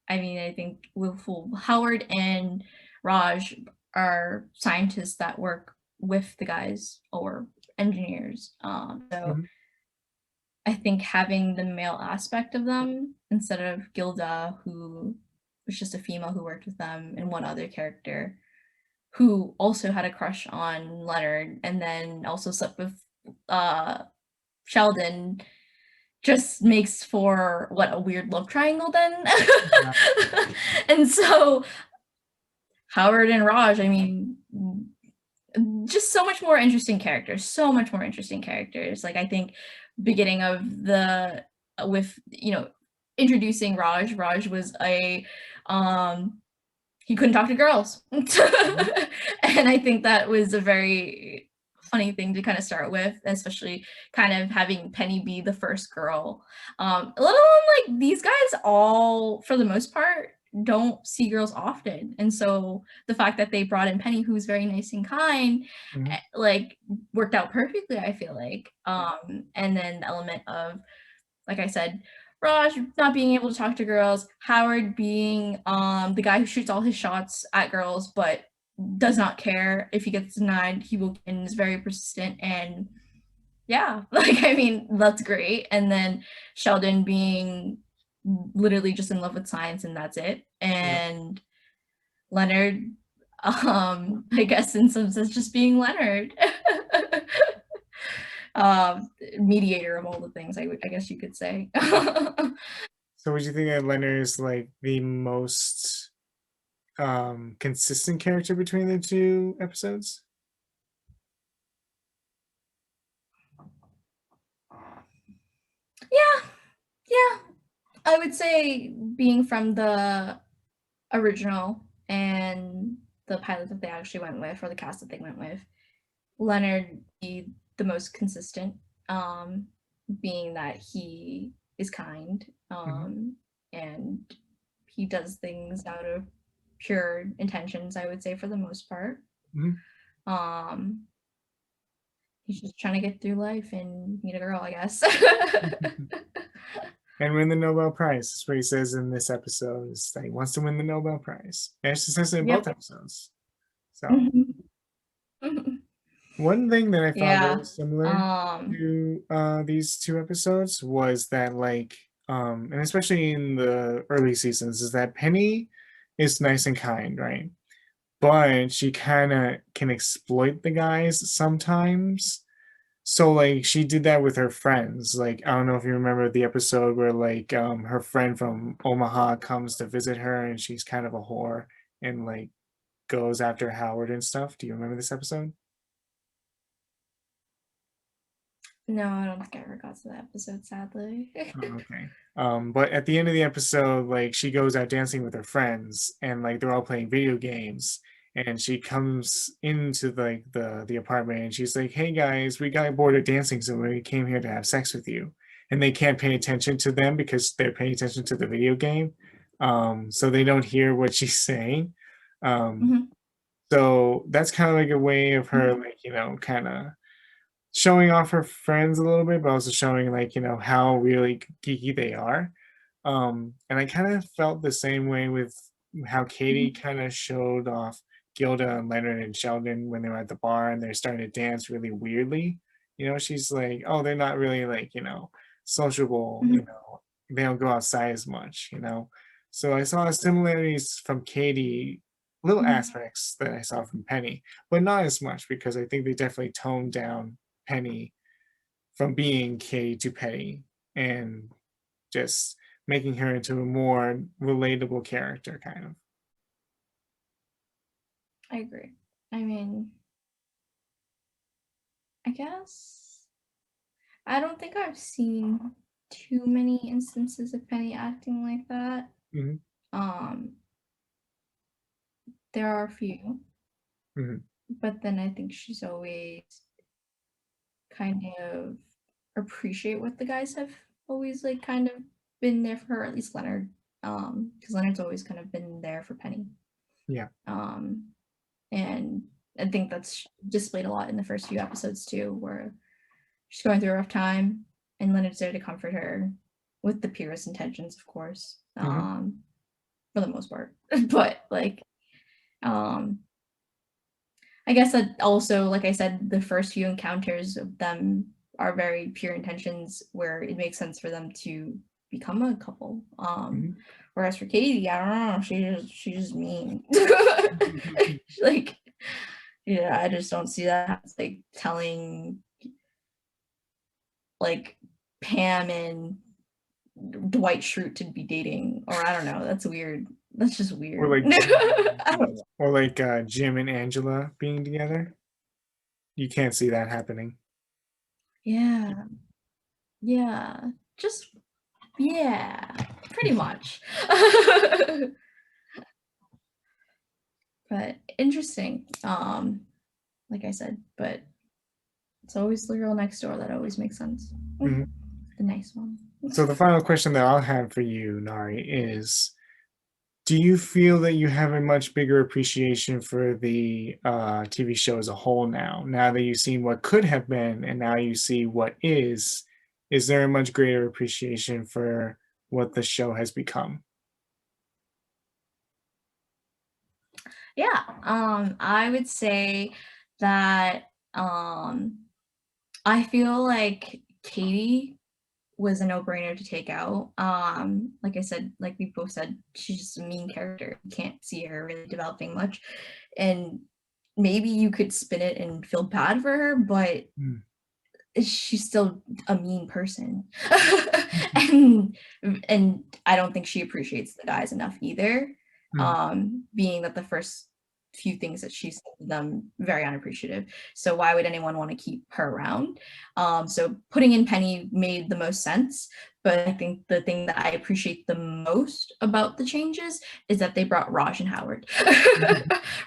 I mean, I think Willful Howard and Raj are scientists that work with the guys, or engineers. So Mhm, I think having the male aspect of them instead of Gilda, who was just a female who worked with them, and one other character who also had a crush on Leonard and then also slept with uh, Sheldon, just makes for what, a weird love triangle then. Yeah. And so Howard and Raj, I mean, just so much more interesting characters, so much more interesting characters. Like I think beginning of the with introducing Raj was a he couldn't talk to girls. And I think that was a very funny thing to kind of start with, especially kind of having Penny be the first girl. A little like these guys all, for the most part, don't see girls often. And so the fact that they brought in Penny, who's very nice and kind, like worked out perfectly, I feel like. And then the element of, like I said, Raj not being able to talk to girls, Howard being the guy who shoots all his shots at girls, but does not care if he gets denied, he will, and is very persistent. And yeah, like I mean, that's great. And then Sheldon being literally just in love with science, and that's it. And Leonard, I guess in some sense, just being Leonard. Mediator of all the things, I guess you could say. So would you think that Leonard is like the most consistent character between the two episodes? Yeah, I would say being from the original and the pilot that they actually went with, or the cast that they went with, Leonard be the most consistent, being that he is kind, and he does things out of pure intentions, I would say, for the most part. He's just trying to get through life and meet a girl, I guess. And win the Nobel Prize. That's what he says in this episode. Is that he wants to win the Nobel Prize. And it's just in both episodes. So one thing that I found very similar to these two episodes was that, like, and especially in the early seasons, is that Penny is nice and kind, right? But she kind of can exploit the guys sometimes. So like she did that with her friends. Like I don't know if you remember the episode where like her friend from Omaha comes to visit her and she's kind of a whore and like goes after Howard and stuff. Do you remember this episode? No, I don't think I ever got to that episode, sadly. Oh, okay. But at the end of the episode, like she goes out dancing with her friends and like they're all playing video games and she comes into like the apartment and she's like, "Hey guys, we got bored of dancing, so we came here to have sex with you." And they can't pay attention to them because they're paying attention to the video game. So they don't hear what she's saying. So that's kind of like a way of her like, kind of showing off her friends a little bit, but also showing like, how really geeky they are. And I kind of felt the same way with how Katie kind of showed off Gilda and Leonard and Sheldon when they were at the bar and they're starting to dance really weirdly. She's like, oh, they're not really like, sociable, they don't go outside as much. So I saw similarities from Katie, little aspects that I saw from Penny, but not as much because I think they definitely toned down Penny from being Katie to Penny and just making her into a more relatable character, kind of. I agree. I mean, I guess I don't think I've seen too many instances of Penny acting like that. There are a few, but then I think she's always kind of appreciate what the guys have always like kind of been there for her, at least Leonard, because Leonard's always kind of been there for Penny. Yeah. And I think that's displayed a lot in the first few episodes too, where she's going through a rough time and Leonard's there to comfort her with the purest intentions, of course, for the most part. But like, I guess that also, like I said, the first few encounters of them are very pure intentions where it makes sense for them to become a couple. Whereas for Katie, I don't know, she's just mean. Like, yeah, I just don't see that as like telling, like, Pam and Dwight Schrute to be dating, or I don't know. That's weird. That's just weird. Or like I don't know. or like Jim and Angela being together. You can't see that happening. Yeah. Yeah. Just yeah. Pretty much. But interesting. Like I said, but it's always the girl next door that always makes sense. Mhm. The nice one. So the final question that I'll have for you, Nari, is do you feel that you have a much bigger appreciation for the TV show as a whole now? Now that you've seen what could have been and now you see what is there a much greater appreciation for what the show has become? Yeah. I would say that I feel like Katie was a no-brainer to take out. Like I said, like we both said, she's just a mean character. You can't see her really developing much. And maybe you could spin it and feel bad for her, but Mm. she's still a mean person. Mhm. and I don't think she appreciates the guys enough either. Mm. Being that the first few things that she said to them very unappreciative. So why would anyone want to keep her around? So putting in Penny made the most sense. But I think the thing that I appreciate the most about the changes is that they brought Raj and Howard.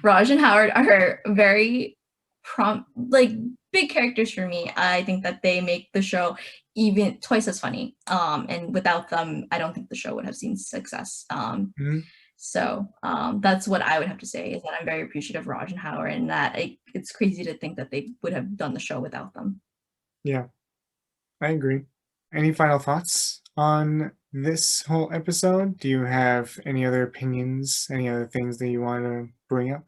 Raj and Howard are very like big characters for me. I think that they make the show even twice as funny. And without them, I don't think the show would have seen success. Mhm. So that's what I would have to say is that I'm very appreciative of Raj and Howard, and that it's crazy to think that they would have done the show without them. Yeah, I agree. Any final thoughts on this whole episode? Do you have any other opinions, any other things that you want to bring up?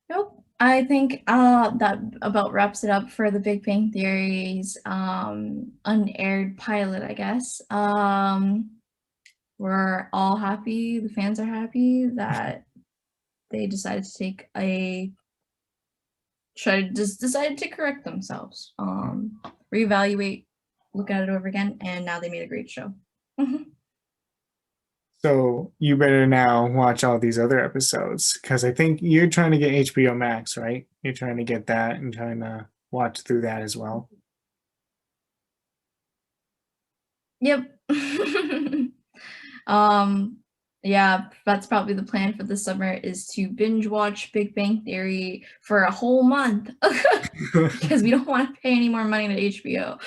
Nope. I think that about wraps it up for the Big Bang Theory's unaired pilot, I guess. We're all happy, the fans are happy that they decided to take a just decided to correct themselves, reevaluate, look at it over again, and now they made a great show. So you better now watch all these other episodes because I think you're trying to get HBO Max, right? You're trying to get that and trying to watch through that as well. Yep. um, yeah, that's probably the plan for the summer is to binge watch Big Bang Theory for a whole month because we don't want to pay any more money to HBO.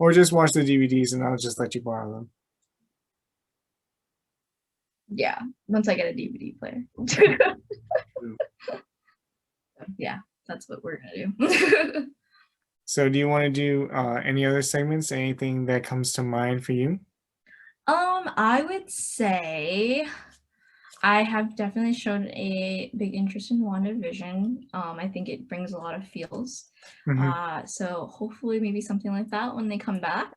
Or just watch the DVDs and I'll just let you borrow them. Yeah, once I get a DVD player. Yeah, that's what we're gonna do. So do you want to do any other segments? Anything that comes to mind for you? I would say I have definitely shown a big interest in WandaVision. I think it brings a lot of feels. Hmm. So hopefully maybe something like that when they come back.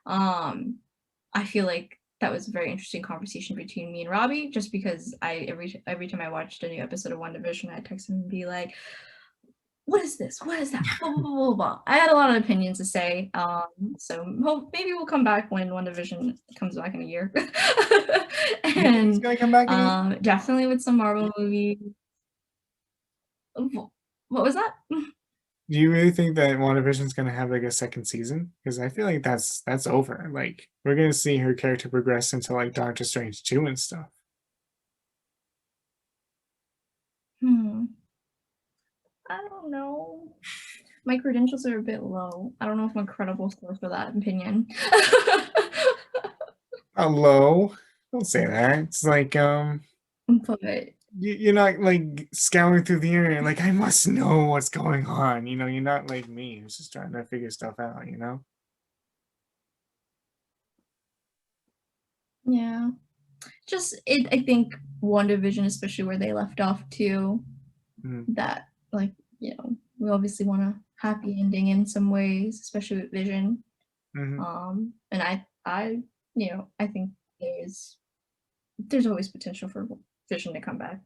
I feel like that was a very interesting conversation between me and Robbie, just because every time I watched a new episode of WandaVision, I'd text him and be like, what is this? What is that? Blah, blah, blah, blah, blah. I had a lot of opinions to say. So maybe we'll come back when WandaVision comes back in a year. Do you think it's And gonna come back in a year? definitely with some Marvel movies. What was that? Do you really think that WandaVision's gonna have like a second season? Because I feel like that's over. Like we're gonna see her character progress into like Doctor Strange 2 and stuff. Hmm. I don't know. My credentials are a bit low. I don't know if I'm a credible source for that opinion. Hello. Don't say that. It's like But you're not like scouring through the internet like I must know what's going on. You know, you're not like me who's just trying to figure stuff out, you know? yeah, just it. I think WandaVision, especially where they left off too, Mm-hmm. that like we obviously want a happy ending in some ways, especially with Vision. Mm-hmm. And I think there's always potential for Vision to come back.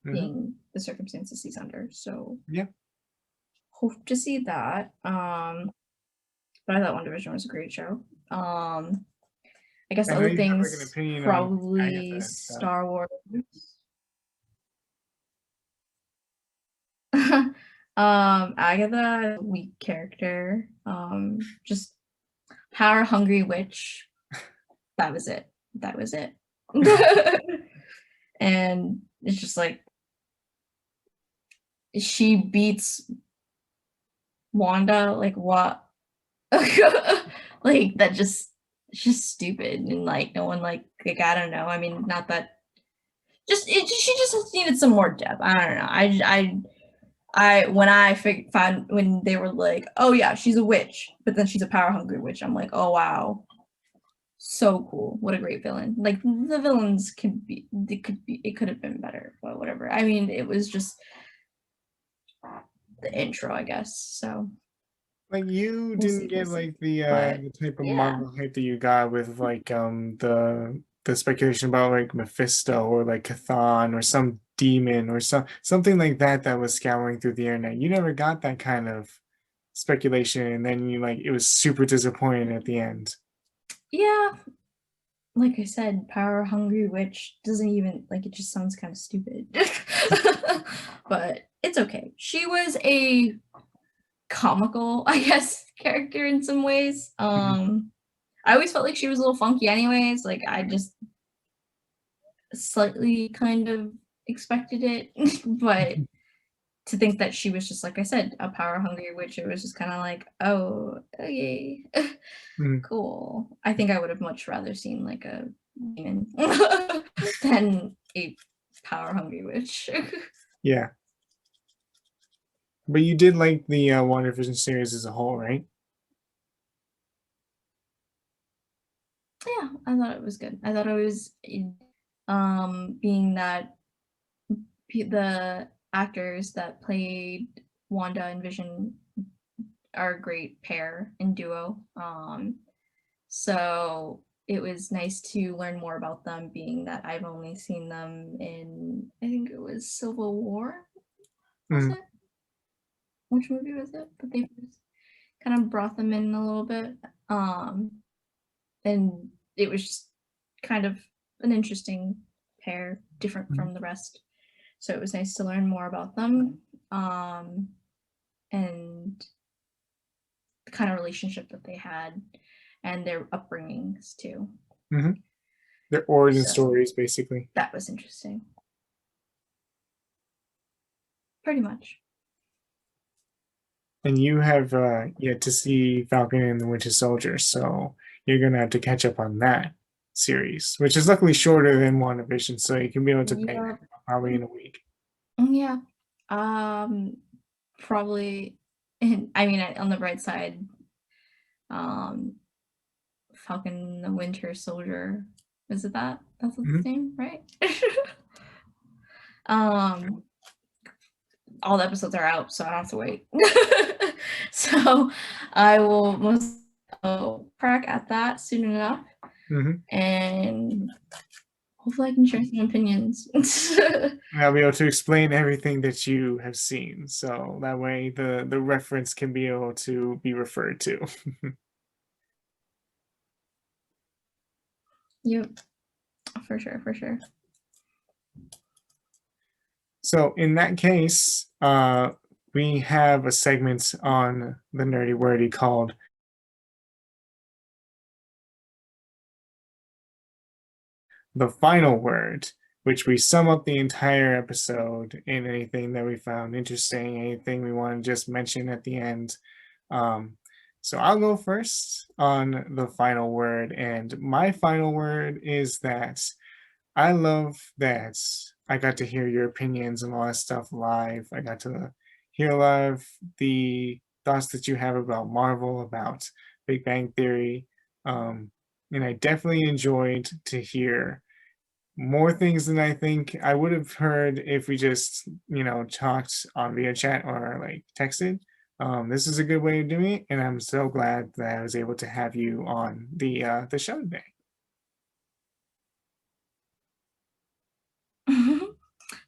being the circumstances he's under. So Yeah. hope to see that. But I thought WandaVision was a great show. I guess I know other you have like an things, opinion on Agatha probably and stuff. Star Wars. Agatha, weak character. Just power hungry witch. That was it. That was it. And it's just like she beats Wanda. Like what? Like that just it's just stupid and like no one like I don't know. I mean, not that she just needed some more depth. I don't know. When I found when they were like, oh yeah, she's a witch, but then she's a power hungry witch. I'm like, oh wow, so cool. What a great villain. Like the villains it could have been better, but whatever. I mean, it was just the intro, I guess. So Like you we'll didn't see, we'll get see. like But the type of yeah. Marvel hype that you got with like the speculation about like Mephisto or like Chthon or some demon or something like that that was scouring through the internet. You never got that kind of speculation, and then you like it was super disappointing at the end. Yeah, like I said, power hungry witch doesn't even like it just sounds kind of stupid. But it's okay. She was a comical, I guess, character in some ways. I always felt like she was a little funky anyways. Like I just slightly kind of expected it. But to think that she was just like I said, a power hungry witch, it was just kind of like, oh, okay. Mhm. Cool. I think I would have much rather seen like a demon than a power hungry witch. Yeah, but you did like the WandaVision series as a whole, right? Yeah, I thought it was good. I thought it was being that the actors that played Wanda and Vision are a great pair and duo. So it was nice to learn more about them, being that I've only seen them in, I think it was Civil War, was Mm-hmm. it? Which movie was it? But they kind of brought them in a little bit. And it was just kind of an interesting pair, different from the rest. So it was nice to learn more about them, and the kind of relationship that they had and their upbringings too. Mm-hmm. Their origin So stories, basically. that was interesting. Pretty much. And you have yet to see Falcon and the Winter Soldier, so you're gonna have to catch up on that series, which is luckily shorter than WandaVision, so you can be able to bang Yeah. that out probably in a week. Yeah. Probably. I mean, on the bright side, um, Falcon the Winter Soldier. Is it that? That's its Mm-hmm. name, right? um, all the episodes are out, so I don't have to wait. So I will most crack at that soon enough, Mm-hmm. and hopefully I can share some opinions. And I'll be able to explain everything that you have seen, so that way the reference can be able to be referred to. Yep, for sure, for sure. So in that case, we have a segment on the Nerdy Wordy called The Final Word, which we sum up the entire episode in anything that we found interesting, anything we want to just mention at the end. So I'll go first on the final word, and my final word is that I love that I got to hear your opinions and all that stuff live. I got to hear a lot of the thoughts that you have about Marvel, about Big Bang Theory. And I definitely enjoyed to hear more things than I think I would have heard if we just, talked on via chat or like texted. This is a good way of doing it, and I'm so glad that I was able to have you on the show today.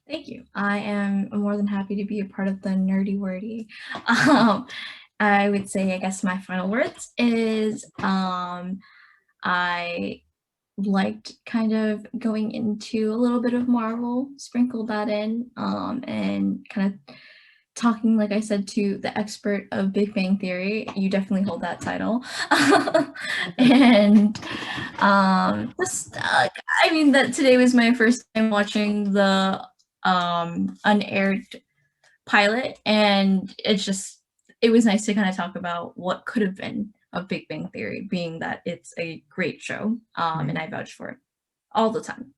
Thank you. I am more than happy to be a part of the nerdy wordy. I would say, I guess my final words is I liked kind of going into a little bit of Marvel, sprinkled that in, and kind of talking, like I said, to the expert of Big Bang Theory. You definitely hold that title. And just, I mean, that today was my first time watching the Unaired pilot, and it was nice to kind of talk about what could have been of Big Bang Theory, being that it's a great show, and I vouch for it all the time.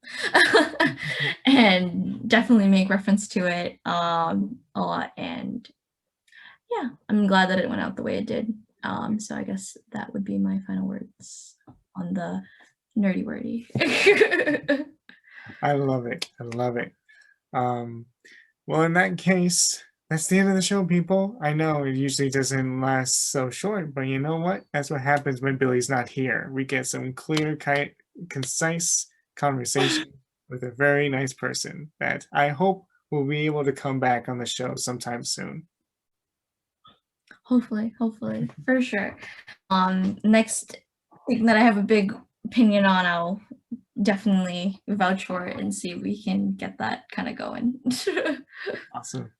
And definitely make reference to it a lot. And yeah, I'm glad that it went out the way it did. So I guess that would be my final words on the nerdy wordy. I love it. I love it. Well, in that case, that's the end of the show, people. I know it usually doesn't last so short, but you know what? That's what happens when Billy's not here. We get some clear, concise conversation with a very nice person that I hope will be able to come back on the show sometime soon. Hopefully, for sure. Next thing that I have a big opinion on, I'll definitely vouch for it and see if we can get that kind of going. Awesome.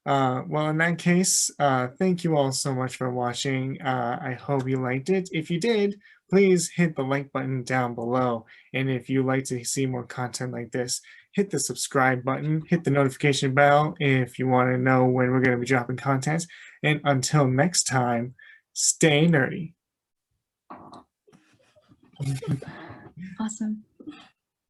Well, in that case, thank you all so much for watching. I hope you liked it. If you did, please hit the like button down below. And if you'd like to see more content like this, hit the subscribe button, hit the notification bell if you want to know when we're going to be dropping content. And until next time, stay nerdy. Awesome.